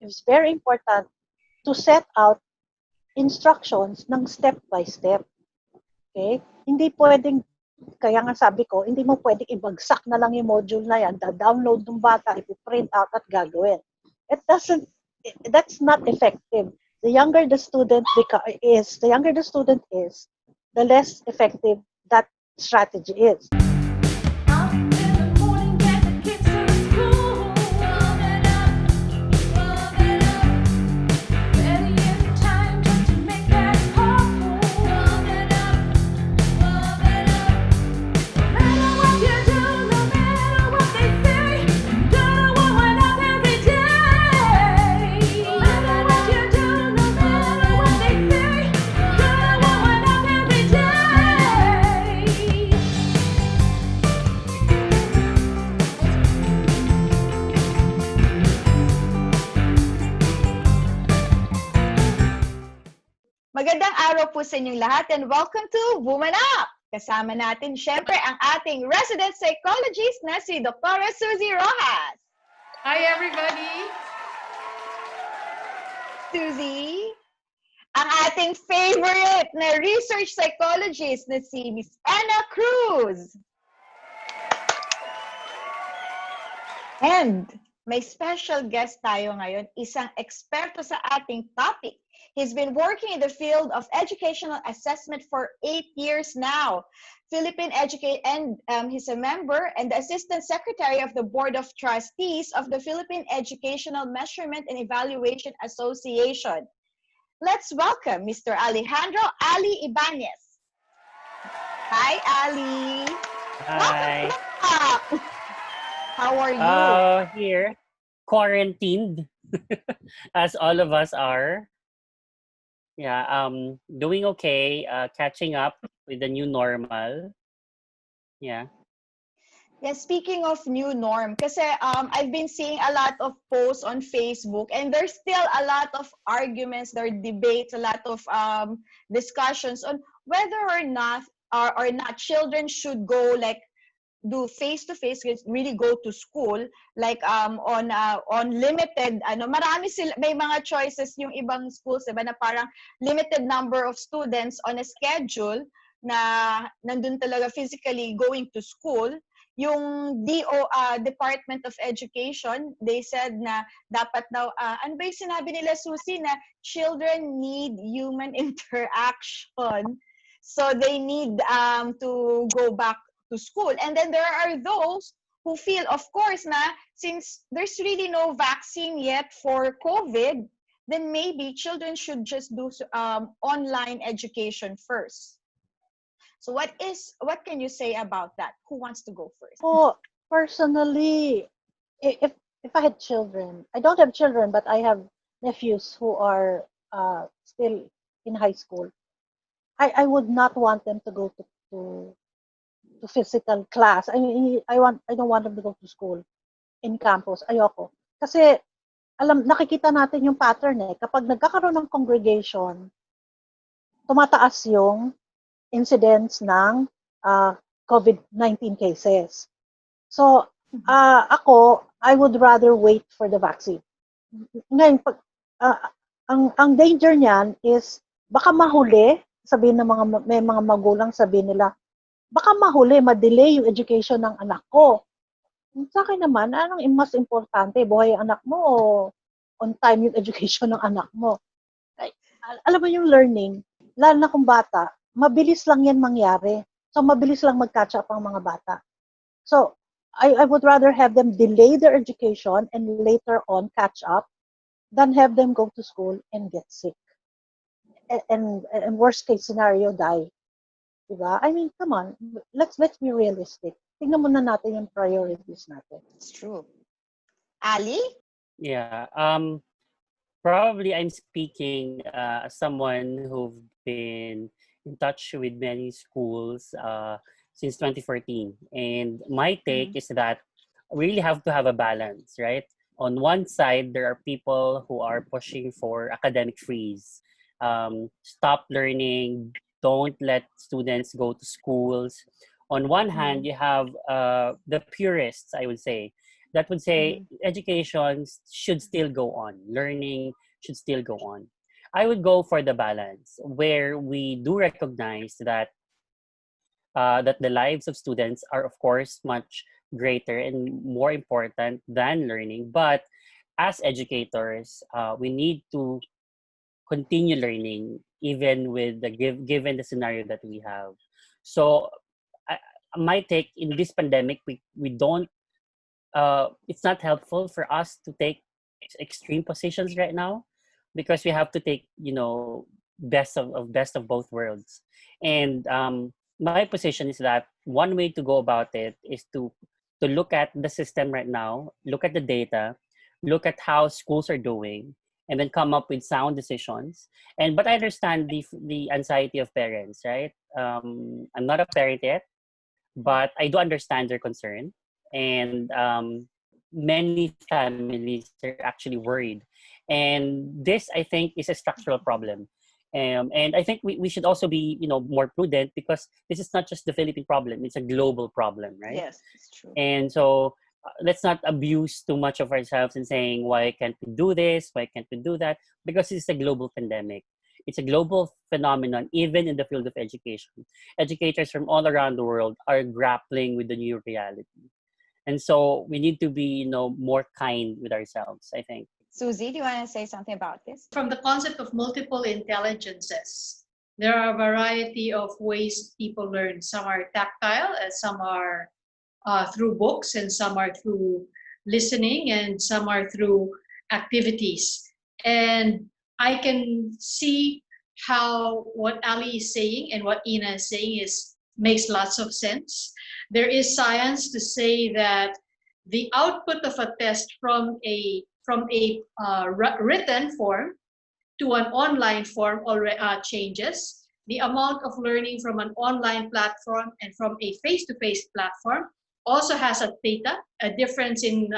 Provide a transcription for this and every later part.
it's very important to set out instructions ng step by step. Okay? Hindi pwedeng, kaya nga sabi ko, hindi mo pwedeng ibagsak na lang yung module na yan, download ng bata, ipiprint out at gagawin. That's not effective. The younger the student is, the less effective that strategy is. Magandang araw po sa inyong lahat and welcome to Woman Up! Kasama natin syempre ang ating resident psychologist na si Dr. Suzy Roxas. Hi everybody! Suzy, ang ating favorite na research psychologist na si Miss Ena Cruz. And may special guest tayo ngayon, isang eksperto sa ating topic. He's been working in the field of educational assessment for 8 years now. He's a member and the Assistant Secretary of the Board of Trustees of the Philippine Educational Measurement and Evaluation Association. Let's welcome Mr. Alejandro Ibanez. Hi, Ali. Hi. How are you? Here, quarantined, as all of us are. Yeah, doing okay, catching up with the new normal. Yeah. Yeah, speaking of new norm, kasi I've been seeing a lot of posts on Facebook and there's still a lot of arguments, there are debates, a lot of discussions on whether or not children should go like do face-to-face, really go to school, like on limited, may mga choices yung ibang schools, diba, na parang limited number of students on a schedule na nandun talaga physically going to school. Yung Department of Education, they said na dapat daw, ano ba yung sinabi nila, Suzy, na children need human interaction. So they need to go back to school. And then there are those who feel, of course, na since there's really no vaccine yet for COVID, then maybe children should just do online education first. So what can you say about that? Who wants to go first? Oh, personally, if I had children, I don't have children, but I have nephews who are still in high school. I would not want them to go to physical class. I don't want them to go to school in campus. Ayoko. Kasi nakikita natin yung pattern kapag nagkakaroon ng congregation, tumataas yung incidence ng COVID-19 cases. So, I would rather wait for the vaccine. Ngayon, ang danger niyan is baka mahuli, sabihin ng may mga magulang, sabihin nila, baka mahuli, ma-delay yung education ng anak ko. Sa akin naman, anong mas importante? Buhay ang anak mo o on time yung education ng anak mo? Alam mo yung learning, lalo na kung bata, mabilis lang yan mangyari. So, mabilis lang mag-catch up ang mga bata. So, I would rather have them delay their education and later on catch up than have them go to school and get sick. And worst case scenario, die. Diba? I mean, come on. Let's be realistic. Tingnan muna natin yung priorities natin. It's true. Ali? Yeah. Probably I'm speaking as someone who've been in touch with many schools since 2014. And my take is that we really have to have a balance, right? On one side, there are people who are pushing for academic freeze. Stop learning, don't let students go to schools. On one hand, you have the purists, I would say, that would say education should still go on, learning should still go on. I would go for the balance where we do recognize that that the lives of students are of course much greater and more important than learning, but as educators, we need to continue learning even with the given the scenario that we have. So I, my take in this pandemic, we don't it's not helpful for us to take extreme positions right now because we have to take best of both worlds. And my position is that one way to go about it is to look at the system right now, look at the data, look at how schools are doing, and then come up with sound decisions. And but I understand the anxiety of parents, right? I'm not a parent yet, but I do understand their concern, and many families are actually worried. And this, I think, is a structural problem. And I think we should also be, more prudent because this is not just the Philippine problem; it's a global problem, right? Yes, it's true. And so let's not abuse too much of ourselves in saying why can't we do this, why can't we do that, because it's a global pandemic. It's a global phenomenon, even in the field of education. Educators from all around the world are grappling with the new reality. And so we need to be, more kind with ourselves, I think. Suzy, do you want to say something about this? From the concept of multiple intelligences, there are a variety of ways people learn. Some are tactile, and some are through books, and some are through listening, and some are through activities. And I can see how what Ali is saying and what Ena is saying makes lots of sense. There is science to say that the output of a test from a written form to an online form already changes. The amount of learning from an online platform and from a face-to-face platform also has a theta, a difference in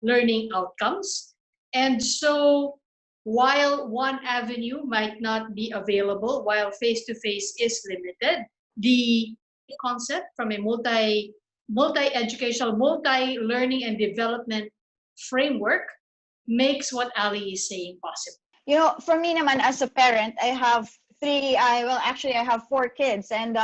learning outcomes. And so while one avenue might not be available, while face-to-face is limited, the concept from a multi-educational, multi-learning and development framework makes what Ali is saying possible. For me naman as a parent, I have I have 4 kids, and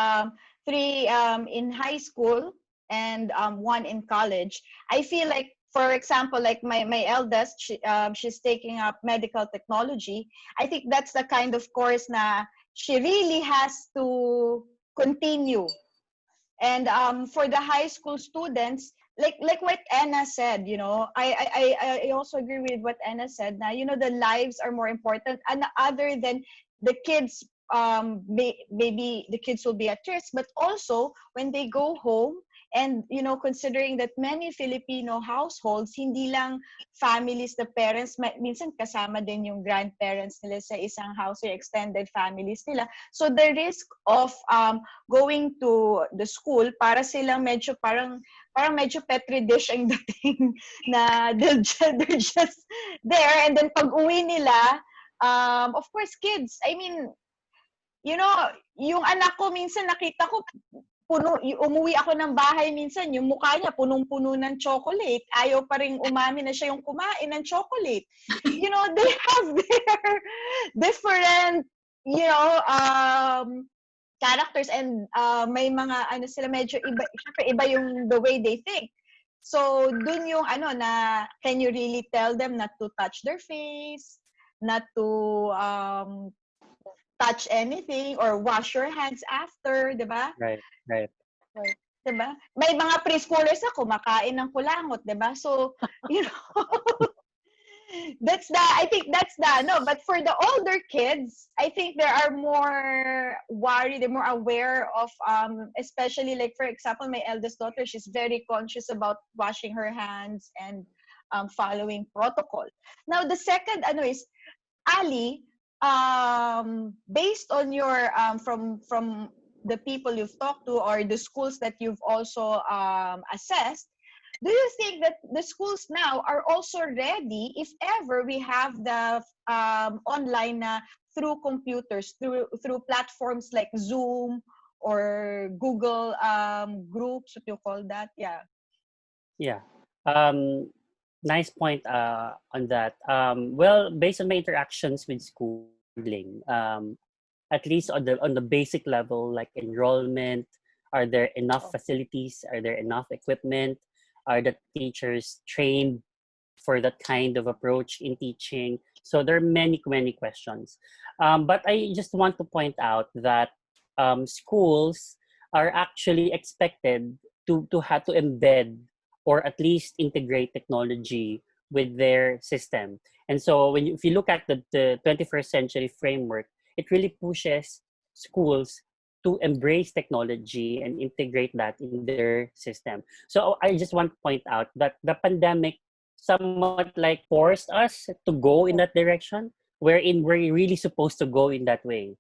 3 in high school and 1 in college. I feel like, for example, like my eldest, she's taking up medical technology. I think that's the kind of course na she really has to continue. And for the high school students, like what Ena said, I also agree with what Ena said. Now, the lives are more important, and other than the kids, maybe the kids will be at risk, but also when they go home. And considering that many Filipino households, hindi lang families, the parents, minsan kasama din yung grandparents nila sa isang house, yung extended families nila. So the risk of going to the school, para silang parang medyo petri dish ang dating na they're just there. And then pag uwi nila, of course, kids, I mean, yung anak ko, minsan nakita ko, umuwi ako ng bahay minsan, yung mukha niya punong-puno ng chocolate. Ayaw pa rin umamin na siya yung kumain ng chocolate. They have their different, characters, and may mga, sila medyo iba, syempre iba yung the way they think. So, dun yung na, can you really tell them not to touch their face, not to touch anything, or wash your hands after, di ba? Right. Diba? May mga preschoolers na kumakain ng kulangot, diba? So, I think that's the, but for the older kids, I think they are more worried, they're more aware of, especially like, for example, my eldest daughter, she's very conscious about washing her hands and following protocol. Now, the second, is, Ali, based on your, from the people you've talked to or the schools that you've also assessed, do you think that the schools now are also ready if ever we have the online through computers, through platforms like Zoom or Google groups, what you call that? Yeah. Nice point on that. Well, based on my interactions with schooling, at least on the basic level, like enrollment, are there enough facilities? Are there enough equipment? Are the teachers trained for that kind of approach in teaching? So there are many questions. But I just want to point out that schools are actually expected to have to embed or at least integrate technology with their system. And so if you look at the 21st century framework, it really pushes schools to embrace technology and integrate that in their system. So I just want to point out that the pandemic somewhat like forced us to go in that direction, wherein we're really supposed to go in that way.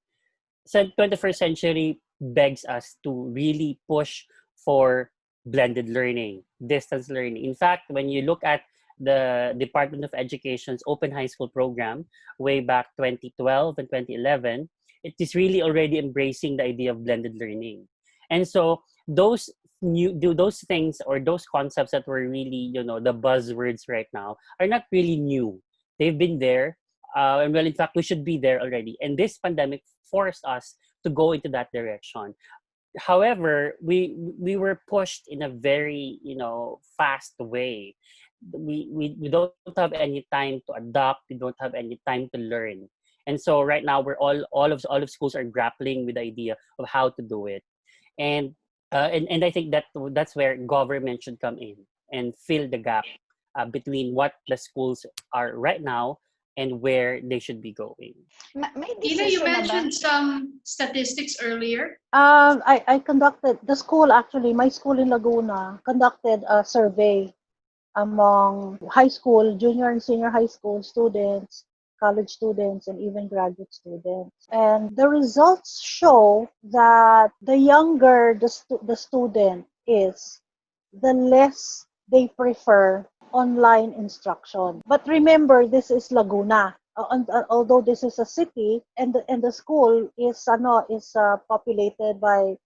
So 21st century begs us to really push for blended learning, distance learning. In fact, when you look at the Department of Education's Open High School program way back 2012 and 2011, it is really already embracing the idea of blended learning. And so those things or those concepts that were really, the buzzwords right now are not really new. They've been there. And well, in fact, we should be there already. And this pandemic forced us to go into that direction. However, we were pushed in a very, fast way. We don't have any time to adopt. We don't have any time to learn. And so right now, we're all of schools are grappling with the idea of how to do it. And I think that's where government should come in and fill the gap between what the schools are right now and where they should be going. May Tina, you decision na ba? mentioned some statistics earlier. I conducted, the school actually, my school in Laguna conducted a survey among high school, junior and senior high school students, college students, and even graduate students. And the results show that the younger the student is, the less they prefer online instruction. But remember, this is Laguna. Although this is a city, and the school is populated by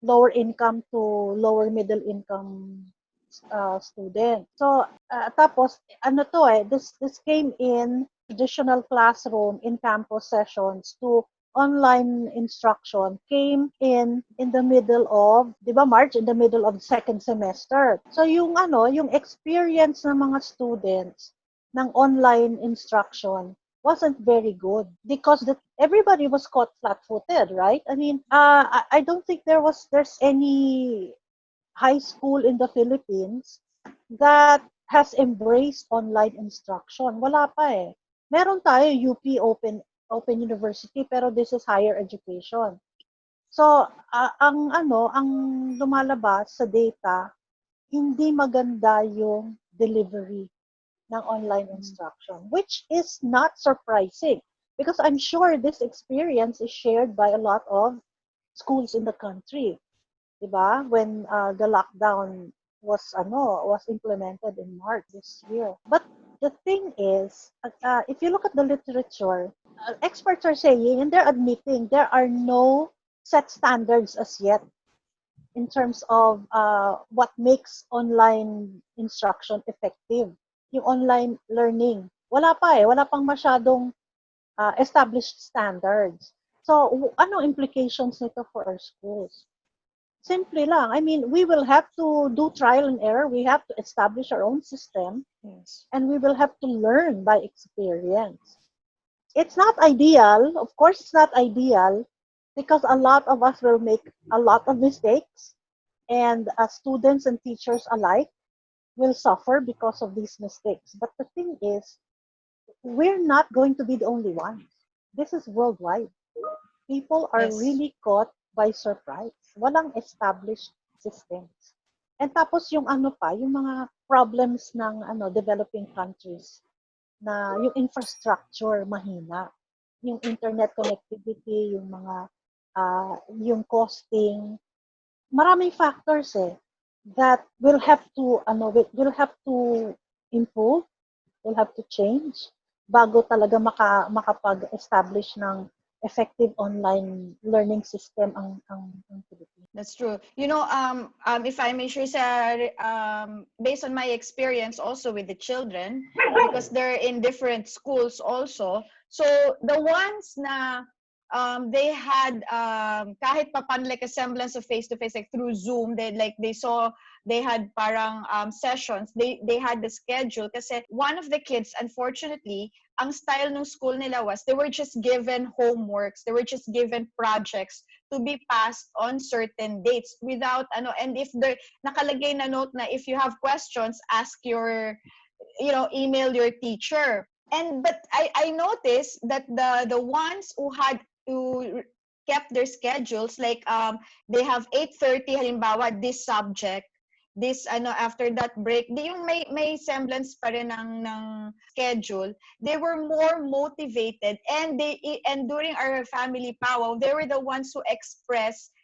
lower income to lower middle income student. So tapos this came in traditional classroom in campus sessions to online instruction came in the middle of, 'di ba, March, in the middle of second semester. So yung experience ng mga students ng online instruction wasn't very good because everybody was caught flat-footed, right? I mean, I don't think there's any high school in the Philippines that has embraced online instruction. Wala pa eh. Meron tayo UP Open University, pero this is higher education. So, ang lumalabas sa data, hindi maganda yung delivery ng online instruction, which is not surprising because I'm sure this experience is shared by a lot of schools in the country. Diba? When the lockdown was implemented in March this year. But the thing is, if you look at the literature, experts are saying and they're admitting there are no set standards as yet in terms of what makes online instruction effective. Yung online learning. Wala pang masyadong established standards. So, ano implications nito for our schools? Simple lang. I mean, we will have to do trial and error. We have to establish our own system. Yes. And we will have to learn by experience. It's not ideal. Of course, it's not ideal because a lot of us will make a lot of mistakes. And students and teachers alike will suffer because of these mistakes. But the thing is, we're not going to be the only ones. This is worldwide. People are Yes. really caught by surprise. Walang established systems. And tapos yung yung mga problems ng developing countries na yung infrastructure mahina, yung internet connectivity, yung mga yung costing, maraming factors that will have to improve, will have to change bago talaga makapag-establish ng effective online learning system ang Philippines. That's true. If I may share, sir, based on my experience also with the children, because they're in different schools also. So the ones na they had kahit papan like a semblance of face-to-face, like through Zoom, they had parang sessions. They had the schedule kasi one of the kids, unfortunately, ang style ng school nila was they were just given homeworks, they were just given projects to be passed on certain dates without and if the nakalagay na note na if you have questions, ask your email your teacher. But I noticed that the ones who kept their schedules, like they have 8:30 halimbawa this subject, this after that break, yung may semblance pa rin ng schedule, they were more motivated, and during our family powwow, they were the ones who expressed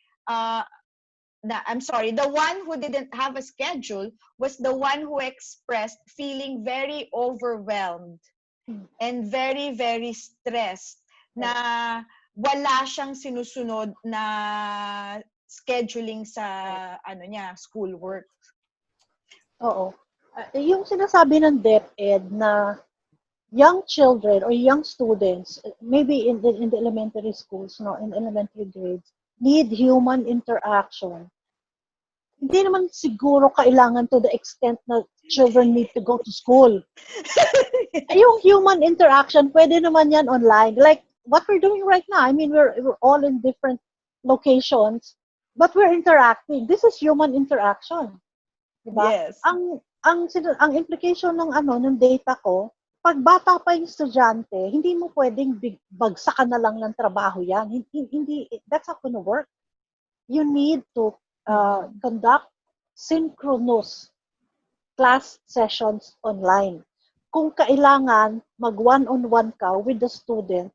the one who didn't have a schedule was the one who expressed feeling very overwhelmed and very, very stressed na wala siyang sinusunod na scheduling sa schoolwork. Oo. Yung sinasabi ng DepEd na young children or young students, maybe in the elementary schools, in elementary grades, need human interaction. Hindi naman siguro kailangan to the extent na children need to go to school. Yung human interaction, pwede naman yan online. Like what we're doing right now. I mean, we're all in different locations, but we're interacting. This is human interaction. Diba? Yes. Ang implication ng data ko, pag bata pa yung estudyante, hindi mo pwedeng bagsakan na lang ng trabaho yan. Hindi, that's not gonna work. You need to conduct synchronous class sessions online. Kung kailangan, mag one-on-one ka with the student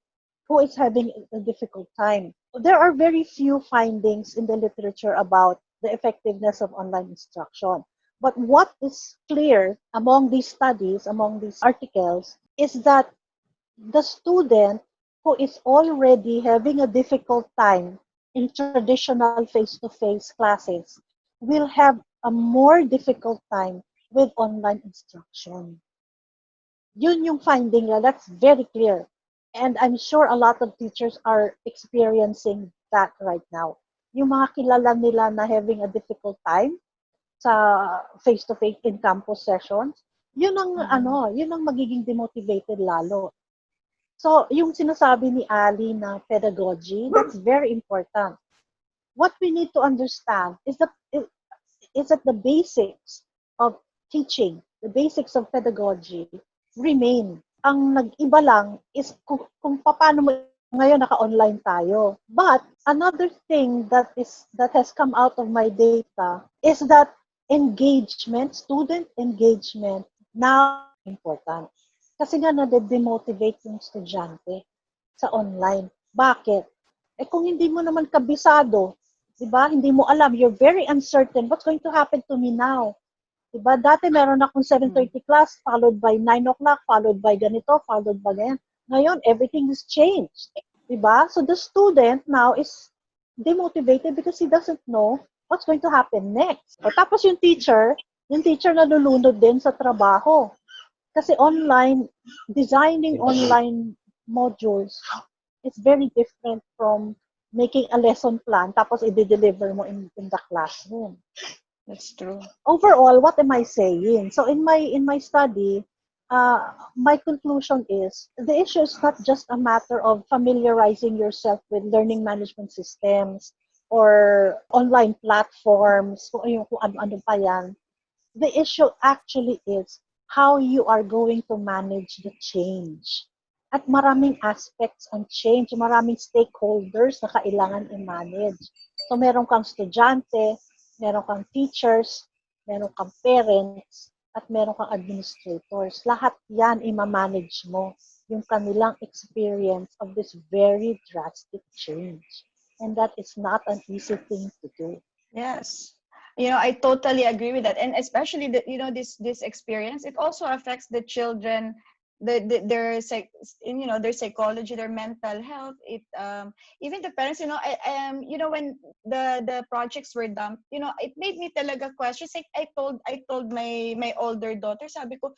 who is having a difficult time. There are very few findings in the literature about the effectiveness of online instruction. But what is clear among these studies, among these articles, is that the student who is already having a difficult time in traditional face-to-face classes will have a more difficult time with online instruction. Yun yung finding na, that's very clear. And I'm sure a lot of teachers are experiencing that right now. Yung mga kilala nila na having a difficult time sa face-to-face in campus sessions, yun ang yun ang magiging demotivated lalo. So, yung sinasabi ni Ali na pedagogy, that's very important. What we need to understand is that the basics of teaching, the basics of pedagogy remain. Ang nag-iba lang is kung paano mo ngayon naka-online tayo. But another thing that has come out of my data is that student engagement now important. Kasi nga na-demotivate yung estudyante sa online. Bakit? Kung hindi mo naman kabisado, diba? Hindi mo alam, you're very uncertain, what's going to happen to me now? Diba? Dati meron akong 7:30 class, followed by 9 o'clock, followed by ganito, followed by ganyan. Ngayon, everything has changed. Diba? So the student now is demotivated because he doesn't know what's going to happen next. O tapos yung teacher nalulunod din sa trabaho. Kasi designing online modules is very different from making a lesson plan tapos i-deliver mo in the classroom. That's true. Overall, what am I saying? So in my study, my conclusion is the issue is not just a matter of familiarizing yourself with learning management systems or online platforms, kung ano pa yan. The issue actually is how you are going to manage the change. At maraming aspects ang change, maraming stakeholders na kailangan i-manage. So meron kang estudyante, meron kang teachers, meron kang parents, at meron kang administrators. Lahat yan i-manage mo yung kanilang experience of this very drastic change. And that is not an easy thing to do. Yes. I totally agree with that. And especially this experience, it also affects the children their psychology, their mental health. It even the parents, when the projects were dumped, it made me talaga question. Like I told my older daughter, sabi ko,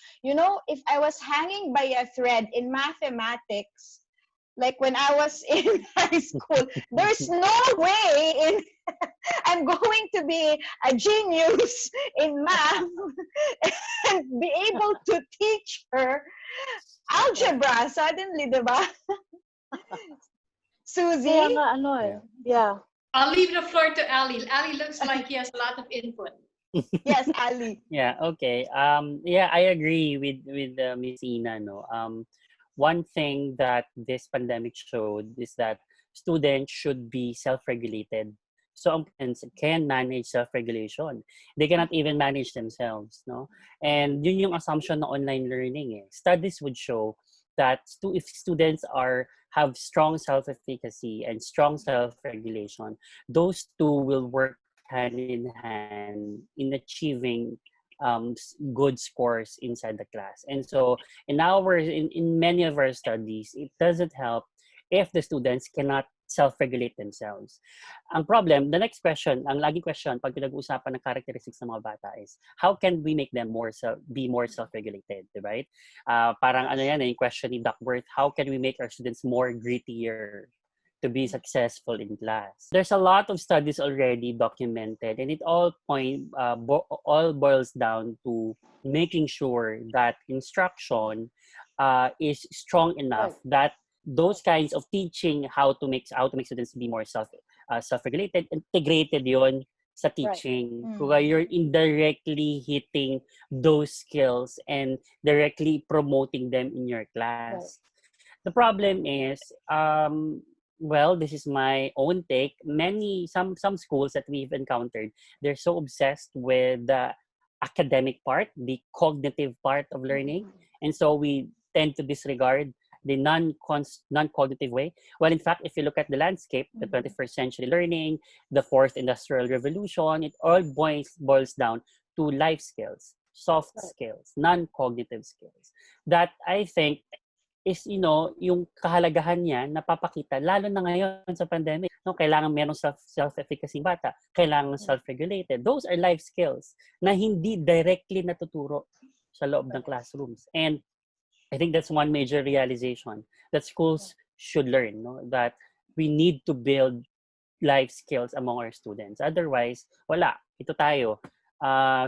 if I was hanging by a thread in mathematics, like when I was in high school, there's no way I'm going to be a genius in math and be able to teach her algebra suddenly, diba? Suzy? Kaya nga, yeah. I'll leave the floor to Ali. Ali looks like he has a lot of input. Yes, Ali. Yeah, okay. Yeah, I agree with Miss Ina, no. One thing that this pandemic showed is that students should be self-regulated. So parents can manage self-regulation. They cannot even manage themselves, no. And yun yung assumption ng online learning. Studies would show that if students have strong self-efficacy and strong self-regulation, those two will work hand in hand in achieving good scores inside the class. And so in many of our studies, it doesn't help if the students cannot self-regulate themselves. Ang problem, the next question, ang laging question pag pinag-uusapan ng characteristics ng mga bata is, how can we make them be more self-regulated, right? Parang yung question ni Duckworth, how can we make our students more grittier to be successful in class? There's a lot of studies already documented, and it all boils down to making sure that instruction is strong enough that those kinds of teaching how to make students be more self-regulated, integrated yon sa teaching. Kung you're indirectly hitting those skills and directly promoting them in your class. The problem is, well, this is my own take. Some schools that we've encountered, they're so obsessed with the academic part, the cognitive part of learning, and so we tend to disregard the non-cognitive way. Well, in fact, if you look at the landscape, the 21st century learning, the fourth industrial revolution, it all boils down to life skills, soft skills, non-cognitive skills. That I think is, yung kahalagahan niya napapakita, lalo na ngayon sa pandemic. No, kailangan merong self-efficacy bata, kailangan self-regulated. Those are life skills na hindi directly natuturo sa loob ng classrooms. And I think that's one major realization that schools should learn, no? That we need to build life skills among our students. Otherwise, wala. Ito tayo.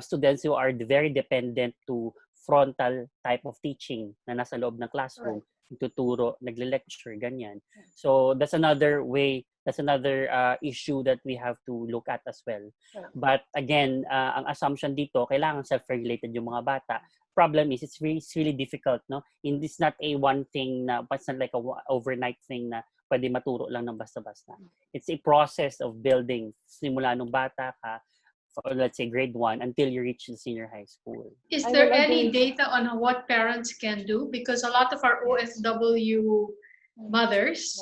Students who are very dependent to frontal type of teaching na nasa loob ng classroom, tuturo, nagle-lecture, ganyan. So that's another way, that's another issue that we have to look at as well. But again, ang assumption dito, kailangan self-regulated yung mga bata. Problem is, it's really difficult, no? It's not a one thing na, it's not like a overnight thing na pwede maturo lang ng basta-basta. It's a process of building simula nung bata ka, for, let's say grade 1 until you reach the senior high school. Is there any data on what parents can do? Because a lot of our OFW mothers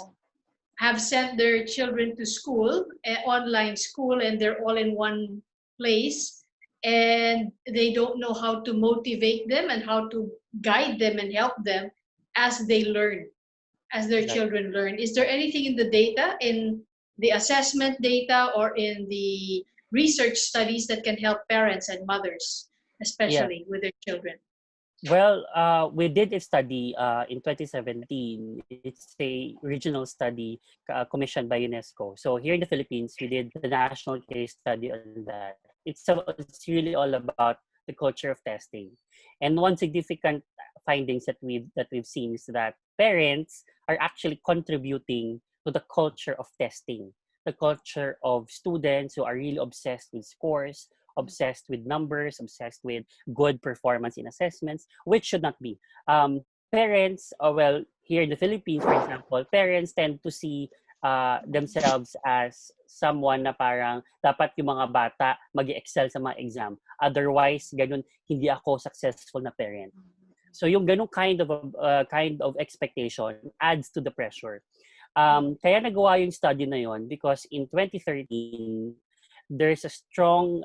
have sent their children to school, online school, and they're all in one place, and they don't know how to motivate them and how to guide them and help them as they learn, as their children learn. Is there anything in the data, in the assessment data or in the research studies that can help parents and mothers, especially with their children? Well, we did a study in 2017. It's a regional study commissioned by UNESCO. So here in the Philippines, we did the national case study on that. It's really all about the culture of testing. And one significant findings that we've seen is that parents are actually contributing to the culture of testing, the culture of students who are really obsessed with scores, obsessed with numbers, obsessed with good performance in assessments, which should not be. Parents, well, here in the Philippines, for example, parents tend to see themselves as someone na parang dapat yung mga bata mag-excel sa mga exam. Otherwise, ganun, hindi ako successful na parent. So yung ganung kind of expectation adds to the pressure. Kaya nagawa yung study na yon because in 2013, there's a strong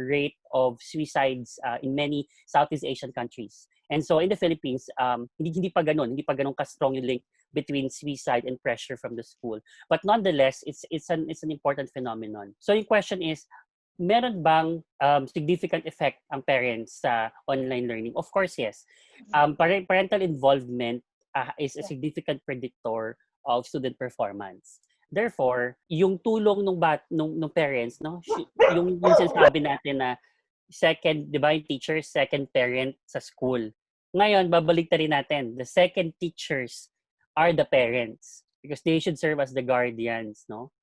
rate of suicides in many Southeast Asian countries. And so in the Philippines, hindi pa ganun ka-strong yung link between suicide and pressure from the school. But nonetheless, it's an important phenomenon. So yung question is, meron bang significant effect ang parents sa online learning? Of course, yes. Parental involvement is a significant predictor of student performance. Therefore, yung tulong ng parents, no, yung sinasabi natin na second, di ba, yung teacher, second parent sa school. Ngayon, babalik rin natin, the second teachers are the parents because they should serve as the guardians, no?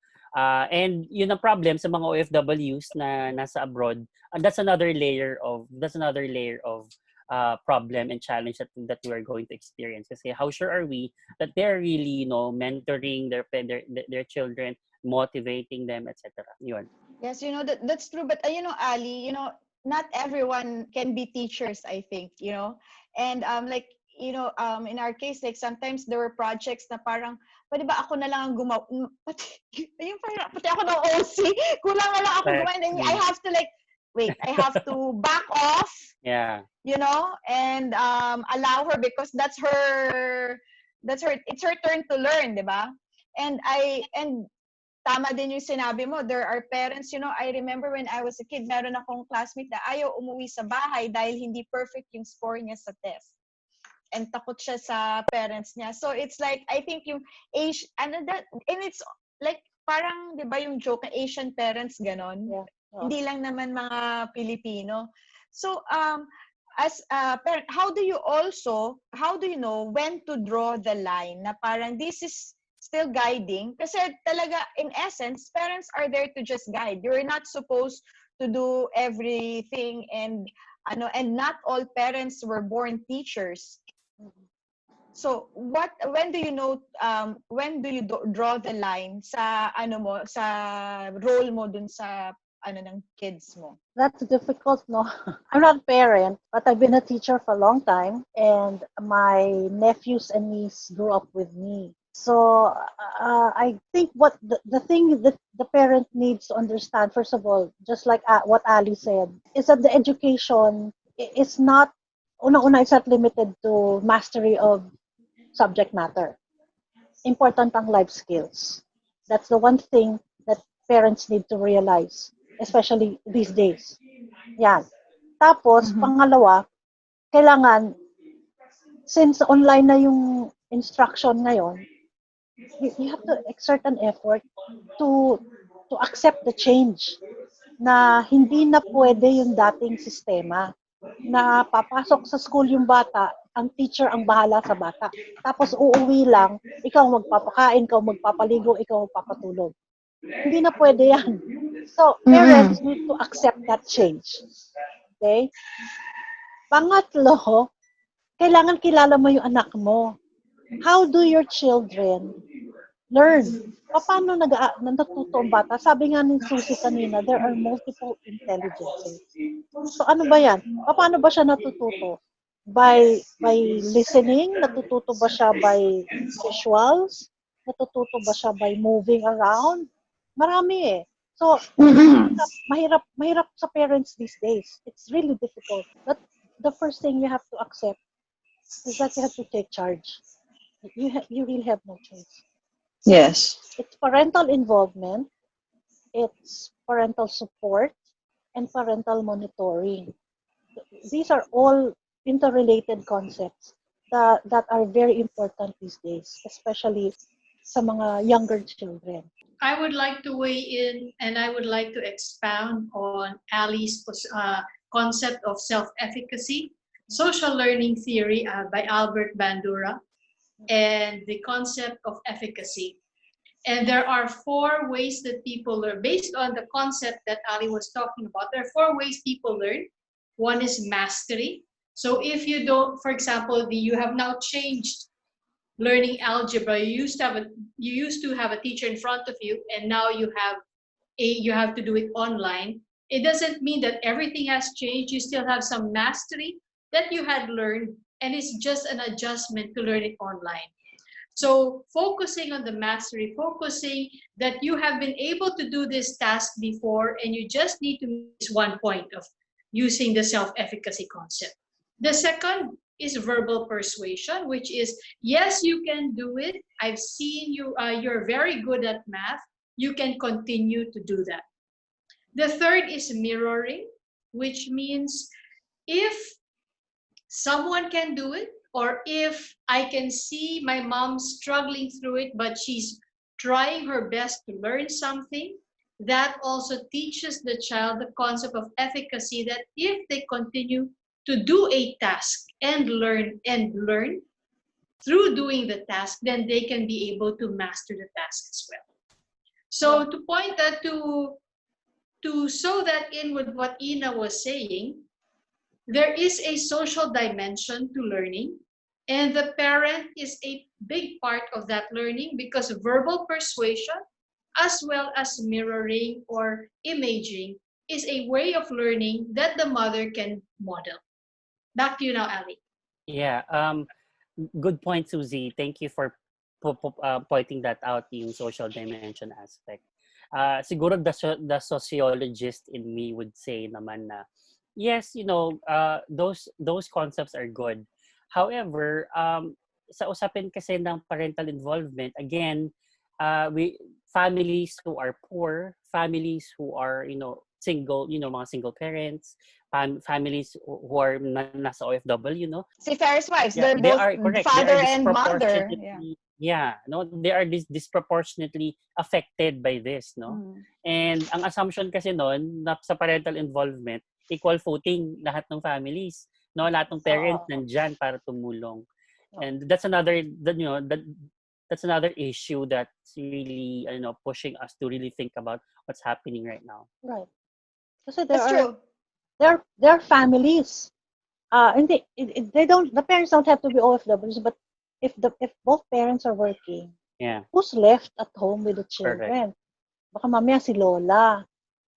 And yun ang problem sa mga OFWs na nasa abroad. And that's another layer of problem and challenge that we are going to experience. Kasi how sure are we that they're really, mentoring their children, motivating them, etc. Yun. Yes, that's true. But Ali, not everyone can be teachers, I think, And in our case, like sometimes there were projects na parang, pwede ba ako na lang ang gumawa? Pati ako ng OC, kulang na lang ako gumawa. And then I have to I have to back off. Yeah. And allow her because it's her turn to learn, di ba? And tama din yung sinabi mo, there are parents, I remember when I was a kid, meron akong classmate na ayaw umuwi sa bahay dahil hindi perfect yung score niya sa test. And takot siya sa parents niya. So it's like, I think yung Asian, and it's like, parang, di ba yung joke na Asian parents, ganon? Yeah. Hindi lang naman mga Filipino. So, as a parent, how do you know when to draw the line na parang this is still guiding? Kasi talaga, in essence, parents are there to just guide. You're not supposed to do everything and not all parents were born teachers. So, when do you know, when do you draw the line sa, sa role mo dun sa, ng kids mo? That's difficult, no? I'm not a parent, but I've been a teacher for a long time, and my nephews and niece grew up with me. So I think what the thing that the parent needs to understand, first of all, just like what Ali said, is that the education is not, it's not limited to mastery of subject matter. Important ang life skills. That's the one thing that parents need to realize, especially these days. Yan. Tapos, pangalawa, kailangan, since online na yung instruction ngayon, you have to exert an effort to accept the change na hindi na pwede yung dating sistema na papasok sa school yung bata, ang teacher ang bahala sa bata. Tapos uuwi lang, ikaw magpapakain, ikaw magpapaligo, ikaw magpapatulog. Hindi na pwede yan. So, parents need to accept that change. Okay? Pangatlo, kailangan kilala mo yung anak mo. How do your children learn? Paano natuto ang bata? Sabi nga ni Suzy kanina, there are multiple intelligences. So ano ba yan? Paano ba siya natututo? By listening? Natututo ba siya by visuals? Natututo ba siya by moving around? Marami eh. So, mahirap sa parents these days. It's really difficult. But the first thing you have to accept is that you have to take charge. You really have no choice. Yes. It's parental involvement, it's parental support, and parental monitoring. These are all interrelated concepts that are very important these days, especially sa mga younger children. I would like to weigh in and I would like to expound on Ali's concept of self-efficacy, social learning theory by Albert Bandura, and the concept of efficacy. And there are 4 ways that people learn. Based on the concept that Ali was talking about, there are 4 ways people learn. One is mastery. So if you don't, for example, you have now changed learning algebra. You used to have a teacher in front of you, and now you have to do it online. It doesn't mean that everything has changed. You still have some mastery that you had learned, and it's just an adjustment to learn it online. So focusing on the mastery, focusing that you have been able to do this task before, and you just need to miss one point of using the self-efficacy concept. The second is verbal persuasion, which is, yes, you can do it. I've seen you, you're very good at math. You can continue to do that. The third is mirroring, which means if someone can do it, or if I can see my mom struggling through it, but she's trying her best to learn something, that also teaches the child the concept of efficacy, that if they continue to do a task and learn through doing the task, then they can be able to master the task as well. So to point that to sew that in with what Ena was saying, there is a social dimension to learning, and the parent is a big part of that learning, because verbal persuasion as well as mirroring or imaging is a way of learning that the mother can model. Back to you now, Ali. Yeah, good point, Suzy. Thank you for pointing that out, yung social dimension aspect. Siguro the sociologist in me would say naman na, yes, those concepts are good. However, sa usapin kasi ng parental involvement, again, we families who are poor, families who are single, mga single parents, families who are nasa OFW, Seafarers wives, yeah, they're they both are correct. father They are and mother. disproportionately, they are disproportionately affected by this, And ang assumption kasi noon na sa parental involvement, equal footing lahat ng families, lahat ng parents nandyan para tumulong. And that's another that's another issue that's really pushing us to really think about what's happening right now. Right. Kasi That's true. there are families. And the parents don't have to be OFWs, but if both parents are working, Yeah. who's left at home with the children? Correct. Baka mamaya si lola,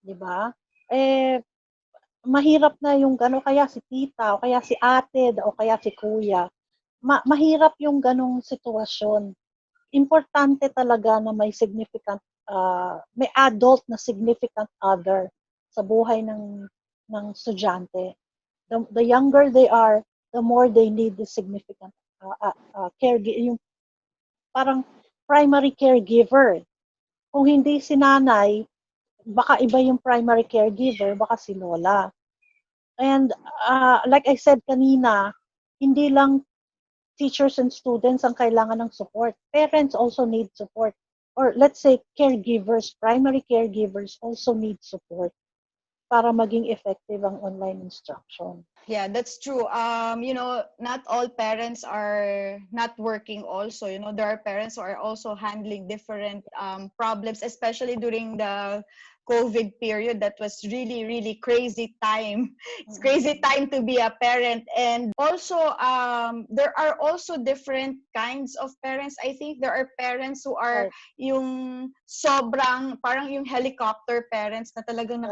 di ba? Mahirap na yung kaya si tita, o kaya si ate, o kaya si kuya. Mahirap yung ganong sitwasyon. Importante talaga na may significant, may adult na significant other sa buhay ng estudyante. The younger they are, the more they need the significant caregiver, yung parang primary caregiver. Kung hindi si nanay, baka iba yung primary caregiver, baka si lola. And like I said kanina, hindi lang teachers and students ang kailangan ng support. Parents also need support. Or let's say caregivers, primary caregivers also need support para maging effective ang online instruction. Yeah, that's true. Not all parents are not working also. There are parents who are also handling different problems, especially during the COVID period. That was really, really crazy time. It's crazy time to be a parent. And also, there are also different kinds of parents. I think there are parents who are yung sobrang, parang yung helicopter parents na talagang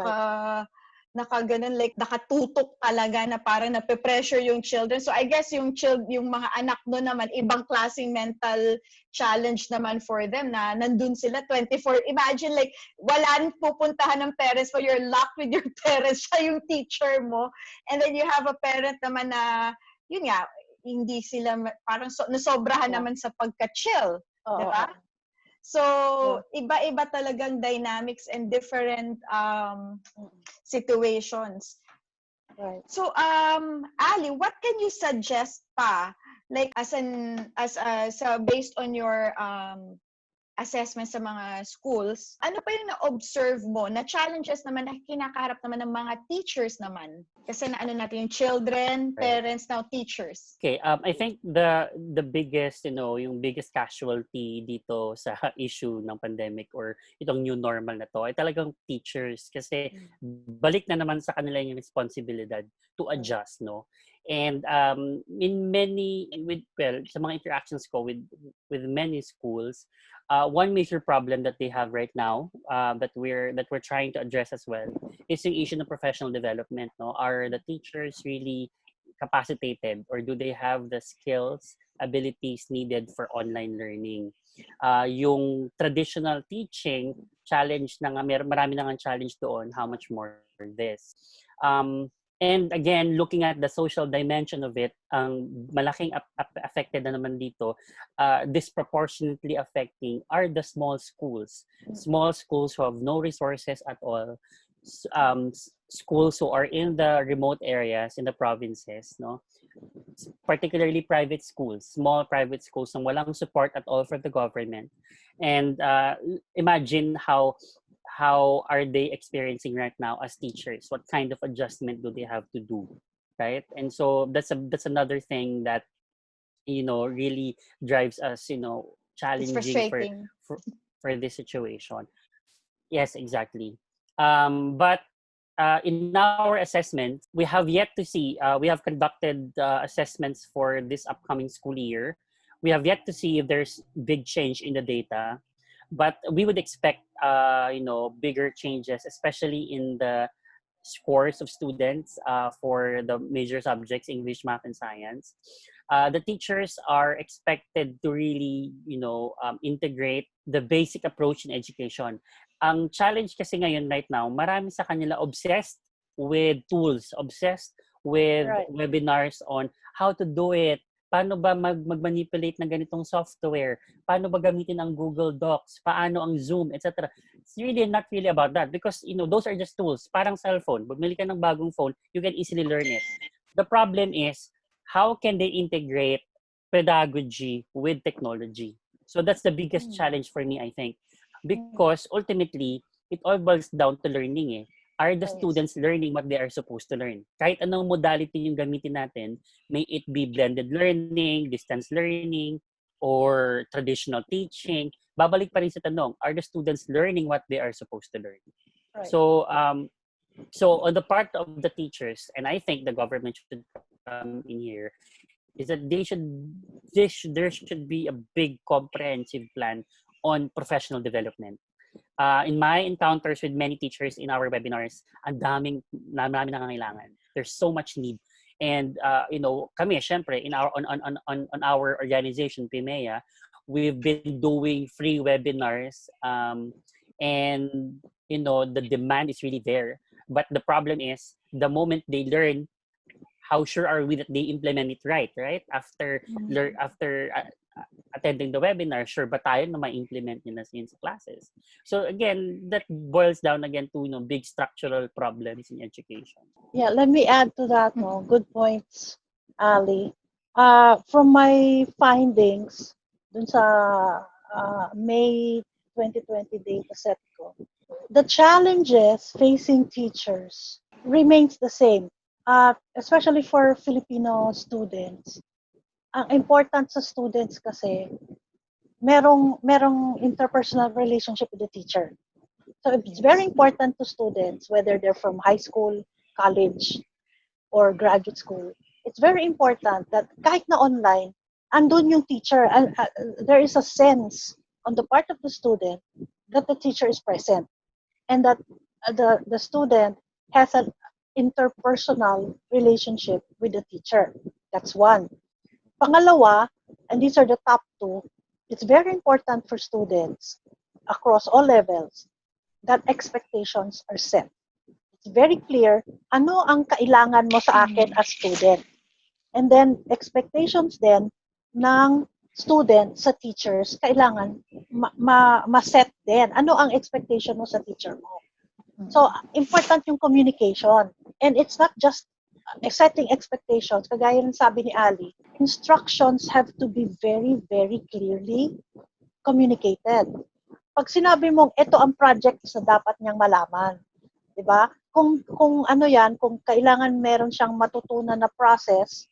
nakaganon, like nakatutok talaga na parang nape-pressure yung children. So I guess yung mga anak no naman, ibang klaseng mental challenge naman for them na nandun sila 24. Imagine like wala pupuntahan ng parents mo, you're locked with your parents, siya yung teacher mo. And then you have a parent naman na, yun nga, hindi sila parang nasobrahan naman sa pagka-chill. Diba? So, iba-iba talagang dynamics and different situations. Right. So, Ali, what can you suggest pa, like based on your assessment sa mga schools, ano pa yung na-observe mo na challenges naman na kinakaharap naman ng mga teachers naman? Kasi natin yung children, parents, now teachers. Okay, I think the biggest, yung biggest casualty dito sa issue ng pandemic or itong new normal na to ay talagang teachers, kasi balik na naman sa kanila yung responsibilidad to adjust, And sa mga interactions ko with many schools, one major problem that they have right now, that we're trying to address as well, is yung issue of professional development. Are the teachers really capacitated, or do they have the skills, abilities needed for online learning? Yung traditional teaching challenge na nga, marami na nga challenge doon, how much more this. And again, looking at the social dimension of it, ang malaking affected na naman dito, disproportionately affecting are the small schools. Small schools who have no resources at all. Schools who are in the remote areas, in the provinces, no? Particularly private schools, small private schools na walang support at all from the government. And imagine how are they experiencing right now as teachers? What kind of adjustment do they have to do, right? And so that's another thing that really drives us, It's challenging frustrating. for this situation. Yes, exactly. But in our assessment, we have yet to see. We have conducted assessments for this upcoming school year. We have yet to see if there's big change in the data, but we would expect bigger changes, especially in the scores of students for the major subjects, English, math, and science. The teachers are expected to really integrate the basic approach in education. Ang challenge kasi ngayon right now, marami sa kanila obsessed with tools, obsessed with Right. webinars on how to do it, paano ba mag-manipulate ng ganitong software, paano ba gamitin ang Google Docs, paano ang Zoom, etc. It's really not really about that because those are just tools, parang cellphone. Bumili ka ng bagong phone, you can easily learn it. The problem is, how can they integrate pedagogy with technology? So that's the biggest challenge for me, I think. Because ultimately, it all boils down to learning. Are the Yes. students learning what they are supposed to learn? Kahit anong modality yung gamitin natin, may it be blended learning, distance learning, or traditional teaching, babalik pa rin sa tanong, are the students learning what they are supposed to learn? Right. So on the part of the teachers, and I think the government should come in here, is that there should be a big comprehensive plan on professional development. In my encounters with many teachers in our webinars, ang daming nangangailangan. There's so much need. And kami syempre in our on our organization PMEA, we've been doing free webinars and the demand is really there. But the problem is the moment they learn, how sure are we that they implement it right? After attending the webinar, sure ba tayo na ma-implement nila sa classes? So again, that boils down again to big structural problems in education. Yeah, let me add to that. No, good points, Ali. From my findings, dun sa May 2020 data set ko, the challenges facing teachers remains the same, especially for Filipino students. Ang important sa students kasi, merong interpersonal relationship with the teacher. So it's very important to students, whether they're from high school, college, or graduate school. It's very important that kahit na online, andun yung teacher. There is a sense on the part of the student that the teacher is present and that the student has an interpersonal relationship with the teacher. That's one. Pangalawa, and these are the top two, it's very important for students across all levels that expectations are set. It's very clear, ano ang kailangan mo sa akin as student. And then, expectations then ng student sa teachers, kailangan ma-set din. Ano ang expectation mo sa teacher mo? So, important yung communication. And it's not just setting expectations. Kagaya ng sabi ni Ali, instructions have to be very, very clearly communicated. Pag sinabi mong ito ang project na dapat niyang malaman, 'di ba? Kung ano 'yan, kung kailangan meron siyang matutunan na process,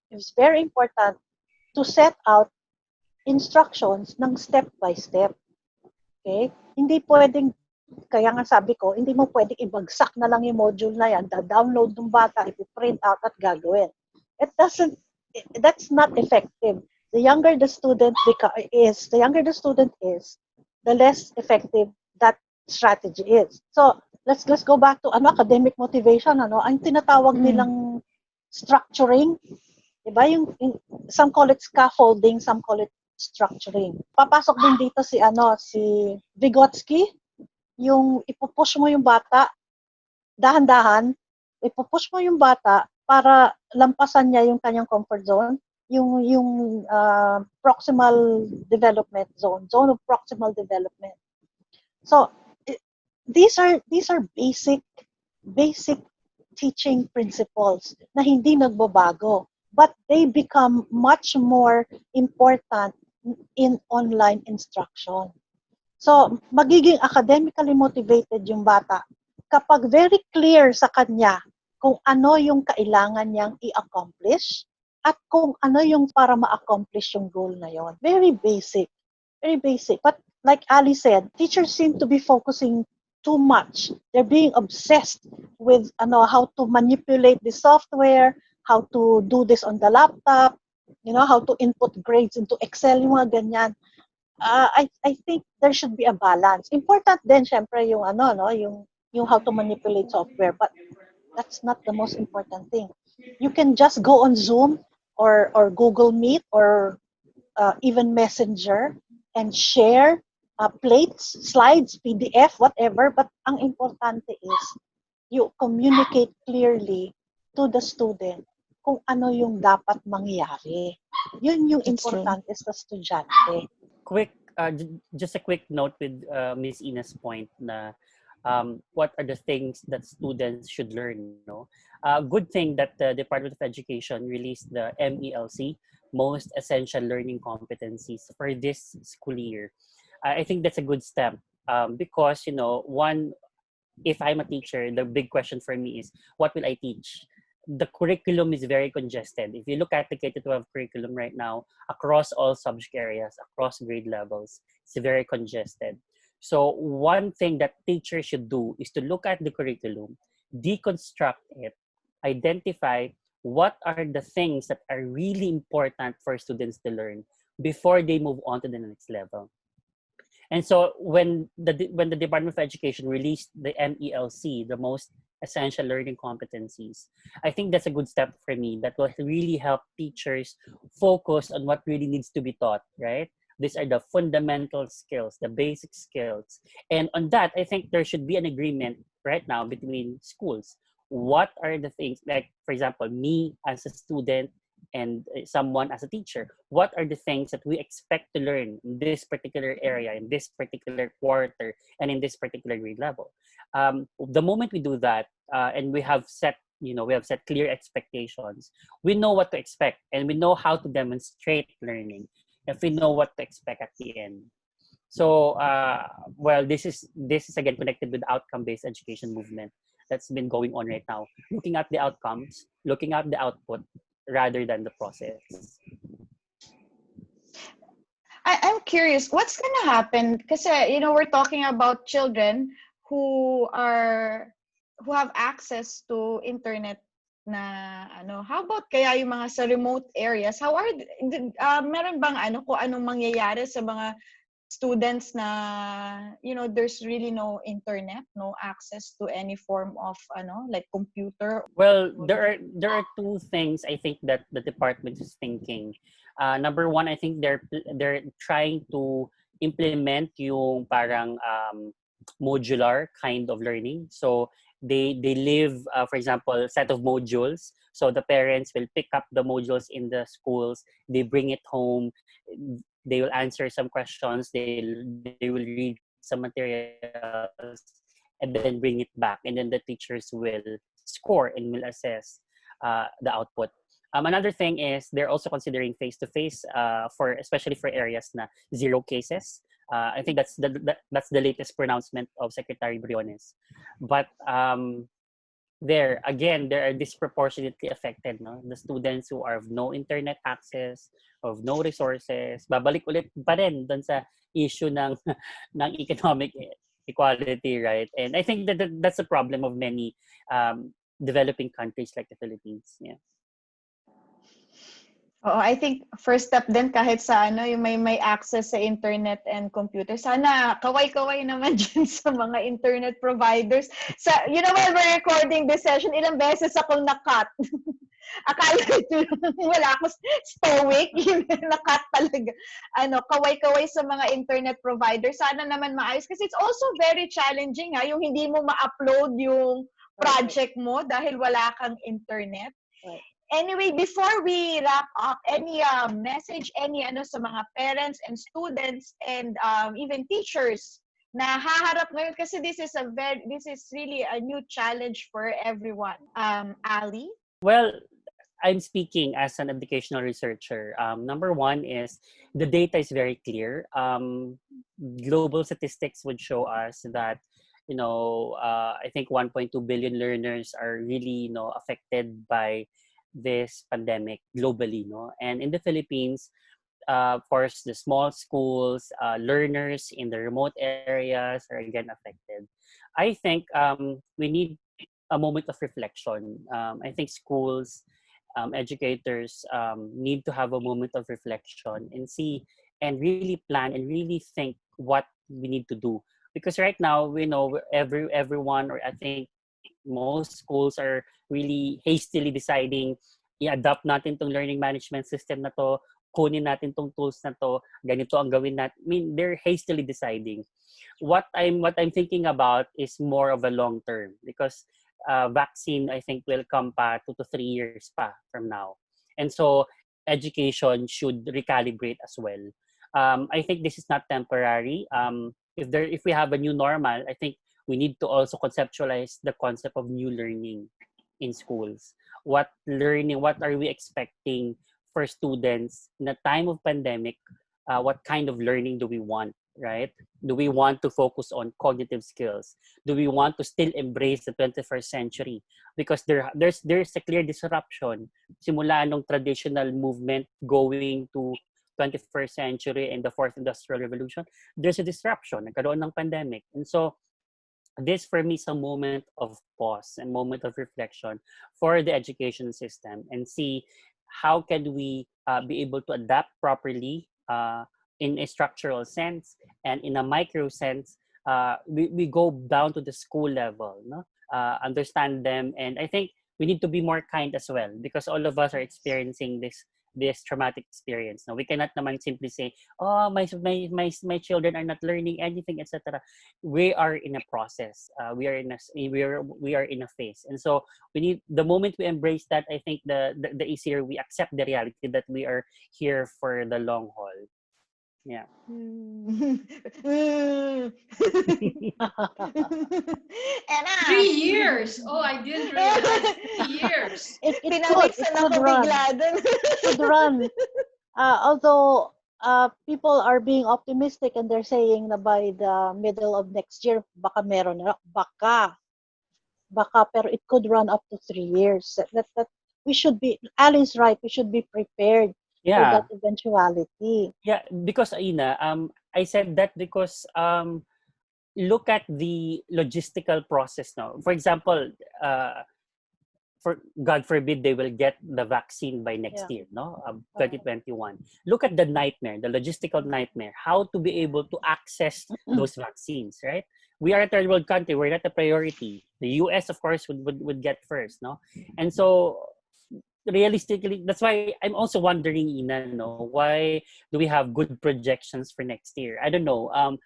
it's very important to set out instructions ng step by step. Okay? Hindi pwedeng, kaya nga sabi ko, hindi mo pwedeng ibagsak na lang yung module na yan, da-download ng bata, i-print out at gagawin. That's not effective. The younger the student is, the less effective that strategy is. So, let's go back to academic motivation. Ang tinatawag nilang structuring, diba? Some call it scaffolding, some call it structuring. Papasok din dito si Vygotsky, yung ipupush mo yung bata, dahan-dahan, ipupush mo yung bata para lampasan niya yung kanyang comfort zone, yung proximal development zone of proximal development. So these are basic teaching principles na hindi nagbabago, but they become much more important in online instruction. So, magiging academically motivated yung bata kapag very clear sa kanya kung ano yung kailangan niyang i-accomplish at kung ano yung para ma-accomplish yung goal na yon. Very basic. Very basic. But like Ali said, teachers seem to be focusing too much. They're being obsessed with how to manipulate the software, how to do this on the laptop, how to input grades into Excel, yung mga ganyan. I think there should be a balance. Important din syempre yung yung how to manipulate software, but that's not the most important thing. You can just go on Zoom or Google Meet or even Messenger and share plates, slides, PDF, whatever, but ang importante is you communicate clearly to the student kung ano yung dapat mangyari. Yun yung importante sa estudyante. Just a quick note with Ms. Ina's point na what are the things that students should learn. Good thing that the Department of Education released the MELC, Most Essential Learning Competencies, for this school year. I think that's a good step because, one, if I'm a teacher, the big question for me is, what will I teach? The curriculum is very congested. If you look at the K-12 curriculum right now, across all subject areas, across grade levels, it's very congested. So one thing that teachers should do is to look at the curriculum, deconstruct it, identify what are the things that are really important for students to learn before they move on to the next level. And so when the Department of Education released the MELC, the Most Essential Learning Competencies, I think that's a good step for me that will really help teachers focus on what really needs to be taught, right? These are the fundamental skills, the basic skills. And on that, I think there should be an agreement right now between schools. What are the things, like, for example, me as a student and someone as a teacher, what are the things that we expect to learn in this particular area, in this particular quarter, and in this particular grade level? The moment we do that, and we have set clear expectations, we know what to expect, and we know how to demonstrate learning if we know what to expect at the end. So, this is again connected with the outcome-based education movement that's been going on right now, looking at the outcomes, looking at the output, rather than the process. I'm curious, what's gonna happen? Because we're talking about children who have access to internet na how about kaya yung mga sa remote areas? How are meron bang kung anong mangyayari sa mga students na there's really no internet, no access to any form of like computer? Well, there are two things I think that the department is thinking. Number one, I think they're trying to implement yung parang modular kind of learning. So they leave, for example, a set of modules. So the parents will pick up the modules in the schools. They bring it home. They will answer some questions. They will read some materials and then bring it back. And then the teachers will score and will assess the output. Another thing is they're also considering face-to-face especially for areas na zero cases. I think that's the latest pronouncement of Secretary Briones. But there are disproportionately affected, no? The students who are of no internet access, of no resources. Babalik ulit pa rin dun sa issue ng economic equality, right? And I think that's a problem of many developing countries like the Philippines. Yeah. Oh, I think first step din kahit sa yung may access sa internet and computer. Sana kaway-kaway naman dyan sa mga internet providers. While we're recording this session, ilang beses akong na-cut. Akala wala ako stoic, na-cut talaga. Kaway-kaway sa mga internet providers. Sana naman maayos kasi it's also very challenging yung hindi mo ma-upload yung project mo dahil wala kang internet. Right. Anyway, before we wrap up, any message, any sa mga parents and students and even teachers na haharap ngayon kasi this is really a new challenge for everyone. Ali? Well, I'm speaking as an educational researcher. Number one is the data is very clear. Global statistics would show us that, I think 1.2 billion learners are really, affected by this pandemic globally. And in the Philippines, of course, the small schools, learners in the remote areas are again affected. I think we need a moment of reflection. I think schools, educators need to have a moment of reflection and see and really plan and really think what we need to do. Because right now, we know everyone, or I think most schools are really hastily deciding, i-adapt natin tong learning management system na to, kunin natin tong tools na to, ganito ang gawin natin. I mean, they're hastily deciding. What I'm thinking about is more of a long term, because vaccine, I think, will come pa 2 to 3 years pa from now. And so education should recalibrate as well. I think this is not temporary. If we have a new normal, I think we need to also conceptualize the concept of new learning in schools. What are we expecting for students in a time of pandemic? What kind of learning do we want, right? Do we want to focus on cognitive skills? Do we want to still embrace the 21st century? Because there's a clear disruption. Simula nung traditional movement going to 21st century and the fourth industrial revolution, there's a disruption. Nagkaroon ng pandemic. And so this for me is a moment of pause, a moment of reflection for the education system, and see how can we be able to adapt properly in a structural sense, and in a micro sense. We go down to the school level, understand them, and I think we need to be more kind as well, because all of us are experiencing this traumatic experience. Now we cannot naman simply say, oh, my children are not learning anything, etc. We are in a process. We are in a phase, and so we need, the moment we embrace that, I think the easier we accept the reality that we are here for the long haul. Yeah. Ena! 3 years! Oh, I didn't realize. 3 years. It Pinabiksan ako bigla dun. should run. Although people are being optimistic and they're saying na by the middle of next year, baka meron na. Baka, pero it could run up to 3 years. That we should be, Ali's right, we should be prepared for that eventuality. Yeah, because Ina, I said that because look at the logistical process now. For example, for God forbid they will get the vaccine by next year, 2021. Look at the nightmare, the logistical nightmare, how to be able to access those vaccines, right? We are a third world country, we're not a priority. The US, of course, would get first, and so realistically, that's why I'm also wondering, Ina, why do we have good projections for next year? I don't know. I'm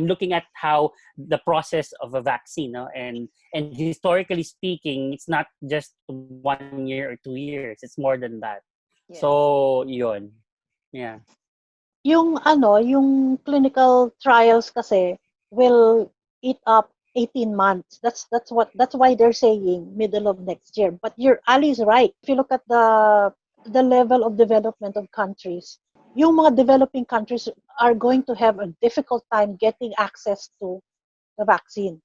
looking at how the process of a vaccine, and historically speaking, it's not just 1 year or 2 years. It's more than that. Yes. So, yun. Yeah. Yung clinical trials kasi will eat up 18 months. That's why they're saying middle of next year. But Ali's right. If you look at the level of development of countries, yung mga developing countries are going to have a difficult time getting access to the vaccine,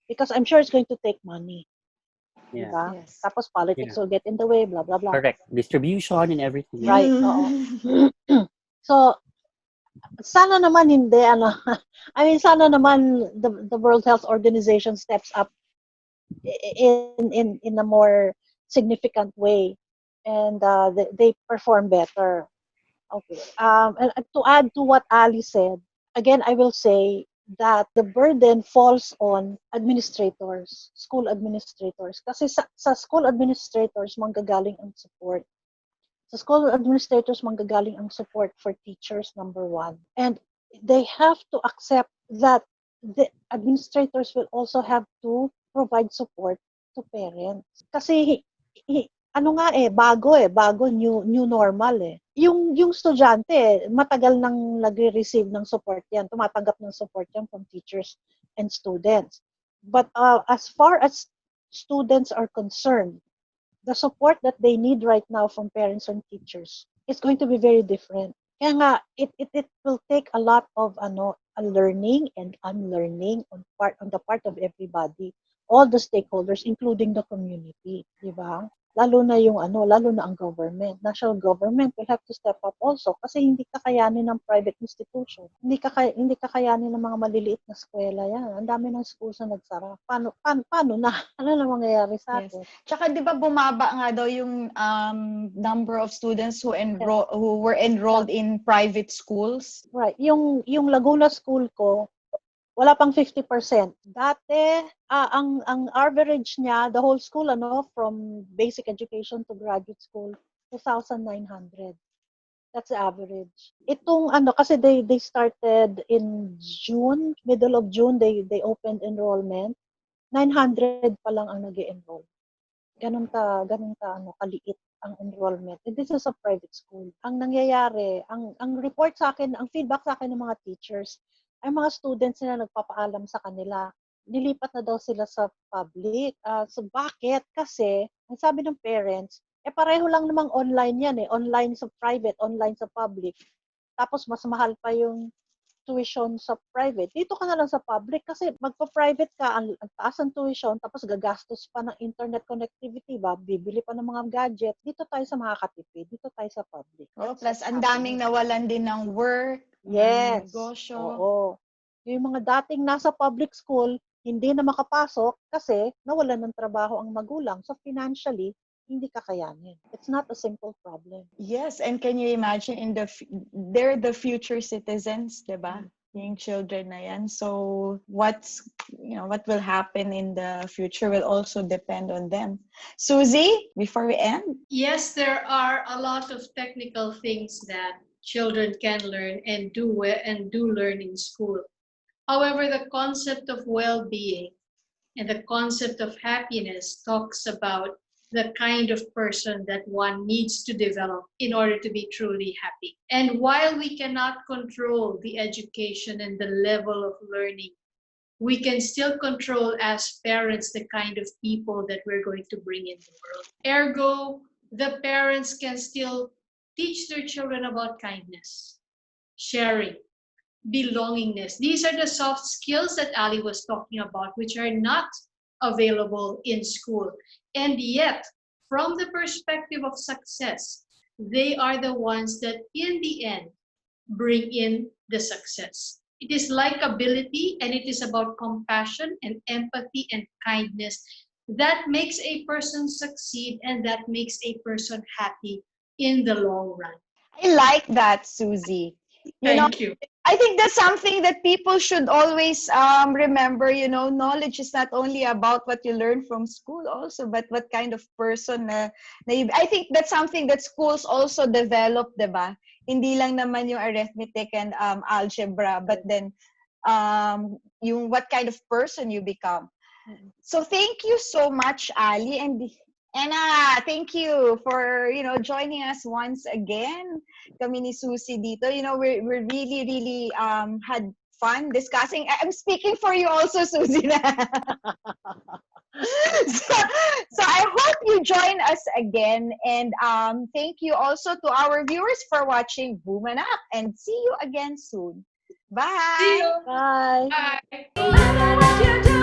because I'm sure it's going to take money. Yeah. Diba? Yes. Tapos politics will get in the way, blah blah blah. Correct. Distribution and everything. Right. So sana naman hindi, I mean, sana naman the World Health Organization steps up in a more significant way, and they perform better. Okay. And to add to what Ali said, again, I will say that the burden falls on administrators, school administrators. Kasi sa school administrators manggagaling ang support. Sa school administrators manggagaling ang support for teachers, number one. And they have to accept that the administrators will also have to provide support to parents. Kasi ano nga bago new normal Yung estudyante matagal nang nagre-receive ng support yan, tumatanggap ng support yan from teachers and students. But as far as students are concerned, the support that they need right now from parents and teachers is going to be very different. Kaya nga, it will take a lot of a learning and unlearning on the part of everybody, all the stakeholders, including the community, di ba? Lalo na ang government. National government will have to step up also kasi hindi kakayanin ng private institution. Hindi kakayanin ng mga maliliit na eskwela yan. Ang dami ng schools na nagsara. Paano na? Ano na mangyayari sa atin? Tsaka 'di ba bumaba nga daw yung number of students who were enrolled in private schools? Right. Yung Laguna School ko, wala pang 50%. Dati, ang average niya, the whole school, from basic education to graduate school, 2,900. That's the average. Itong kasi they started in June, middle of June, they opened enrollment. 900 pa lang ang nag-enroll. Ganun kaliit ang enrollment. And this is a private school. Ang nangyayari, ang report sa akin, ang feedback sa akin ng mga teachers, ay mga students na nagpapaalam sa kanila. Nilipat na daw sila sa public. So bakit? Kasi, ang sabi ng parents, pareho lang namang online yan Online sa private, online sa public. Tapos mas mahal pa yung tuition sa private. Dito ka na lang sa public kasi magpa-private ka, ang taas ng tuition, tapos gagastos pa ng internet connectivity ba? Bibili pa ng mga gadget. Dito tayo sa makakatipid. Dito tayo sa public. Plus, ang daming nawalan din ng work. Yes. Negosyo. Oo. Yung mga dating nasa public school, hindi na makapasok kasi nawalan ng trabaho ang magulang. So financially, hindi kakayanin. It's not a simple problem. Yes, and can you imagine they're the future citizens, 'di ba? Yung children na yan. So what will happen in the future will also depend on them. Suzy, before we end? Yes, there are a lot of technical things that children can learn and do learn in school. However, the concept of well-being and the concept of happiness talks about the kind of person that one needs to develop in order to be truly happy. And while we cannot control the education and the level of learning, we can still control as parents the kind of people that we're going to bring in the world. Ergo, the parents can still teach their children about kindness, sharing, belongingness. These are the soft skills that Ali was talking about, which are not available in school. And yet, from the perspective of success, they are the ones that in the end bring in the success. It is likability, and it is about compassion and empathy and kindness that makes a person succeed and that makes a person happy in the long run. I like that, Suzy. Thank you. I think that's something that people should always remember. Knowledge is not only about what you learn from school also, but what kind of person I think that's something that schools also develop, diba? Hindi lang naman yung arithmetic and algebra, but then yung what kind of person you become. So thank you so much, Ali, and Ena, thank you for joining us once again. Kami ni Suzy dito. We really really had fun discussing. I'm speaking for you also, Suzy. so I hope you join us again, and thank you also to our viewers for watching Boomanak, and see you again soon. Bye. See you. Bye. Bye.